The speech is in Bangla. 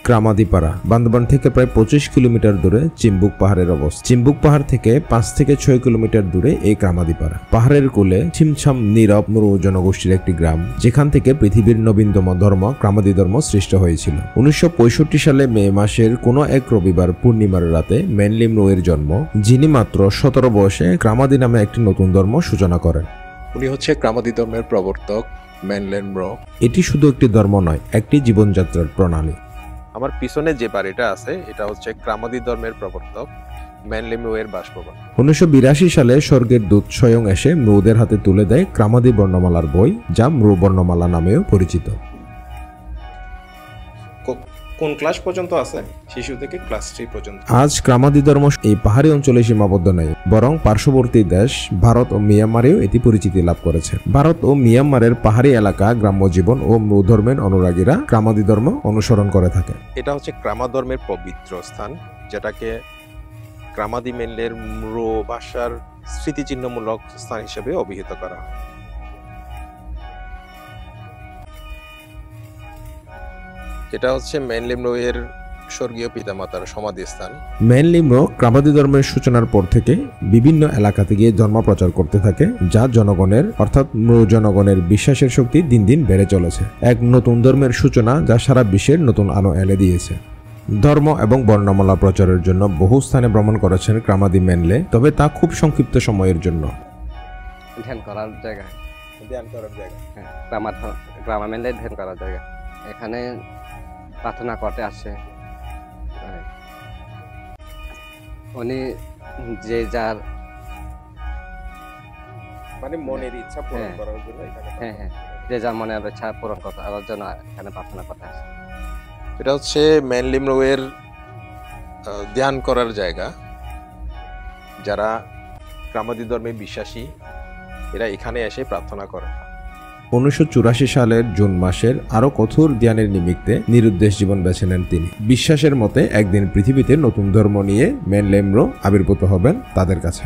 ক্রামাদিপাড়া বান্দরবান থেকে প্রায় 25 কিলোমিটার দূরে চিম্বুক পাহাড়ের অবস্থা। চিম্বুক পাহাড় থেকে 5 থেকে 6 কিলোমিটার দূরে এই ক্রামাদিপাড়া। পাহাড়ের কোলে ছিমছাম নীরব মুরু জনগোষ্ঠীর একটি গ্রাম, যেখান থেকে পৃথিবীর নবীনতম ধর্ম ক্রামাদি ধর্ম সৃষ্ট হয়েছিল। 1965 সালে মে মাসের কোনো এক রবিবার পূর্ণিমার রাতে মেনলিম রোয়ের জন্ম, যিনি মাত্র 17 বয়সে ক্রামাদি নামে একটি নতুন ধর্ম সূচনা করেন। উনি হচ্ছে ক্রামাদি ধর্মের প্রবর্তক মেনলিম রো। এটি শুধু একটি ধর্ম নয়, একটি জীবনযাত্রার প্রণালী। আমার পিছনে যে বাড়িটা আছে এটা হচ্ছে ক্রামাদি ধর্মের প্রবর্তক মেনলিম রোয়ের বাসভবন। 1982 সালে স্বর্গের দূত স্বয়ং এসে মৃদের হাতে তুলে দেয় ক্রামাদি বর্ণমালার বই, যা মৃ বর্ণমালা নামেও পরিচিত। কোন ক্লাস পর্যন্ত আছে? শিশু থেকে ক্লাস 3 পর্যন্ত। আজ ক্রামাদি ধর্ম এই পাহাড়ি অঞ্চলে সীমাবদ্ধ নয়, বরং পার্শ্ববর্তী দেশ ভারত ও মিয়ানমারেও এটি পরিচিতি লাভ করেছে। ভারত ও মিয়ানমারের পাহাড়ি এলাকা, গ্রাম্য জীবন ও মৃ ধর্মের অনুরাগীরা ক্রামাদি ধর্ম অনুসরণ করে থাকে। এটা হচ্ছে ক্রামা ধর্মের পবিত্র স্থান, যেটাকে ক্রামাদি মেনলের মৃ ভাষার স্মৃতিচিহ্নমূলক স্থান হিসেবে অভিহিত করা হয়। এটা হচ্ছে মেনলিম রোয়ের স্বর্গীয় পিতামাতার সমাধিস্থান। মেনলিম রো ক্রামাদি ধর্মের সূচনার পর থেকে বিভিন্ন এলাকাতে গিয়ে ধর্ম প্রচার করতে থাকে, যা জনগণের অর্থাৎ মৃ জনগণের বিশ্বাসের শক্তি দিন দিন বেড়ে চলেছে। এক নতুন ধর্মের সূচনা যা সারা বিশ্বের নতুন আলো এনে দিয়েছে। ধর্ম এবং বর্ণমালা প্রচারের জন্য বহু স্থানে ভ্রমণ করেছেন ক্রামাদি মেনলে, তবে তা খুব সংক্ষিপ্ত সময়ের জন্য। ধ্যান করার জায়গা, হ্যাঁ, ক্রামা মেনলে ধ্যান করার জায়গা। এখানে প্রার্থনা করতে আসে। উনি যে যার মানে মনের ইচ্ছা পূরণ করার জন্য এখানে, হ্যাঁ, যে যার মনের ইচ্ছা পূরণ করার জন্য এখানে প্রার্থনা করতে আসে। এটা হচ্ছে মেনলিম রোয়ের ধ্যান করার জায়গা। যারা ক্রামাদি ধর্মে বিশ্বাসী এরা এখানে এসে প্রার্থনা করে। 1984 সালের জুন মাসের আরো কঠোর ধ্যানের নিমিত্তে নিরুদ্দেশ জীবন বেছে নেন তিনি। বিশ্বাসের মতে একদিন পৃথিবীতে নতুন ধর্ম নিয়ে মেনলিম রো আবির্ভূত হবেন তাদের কাছে।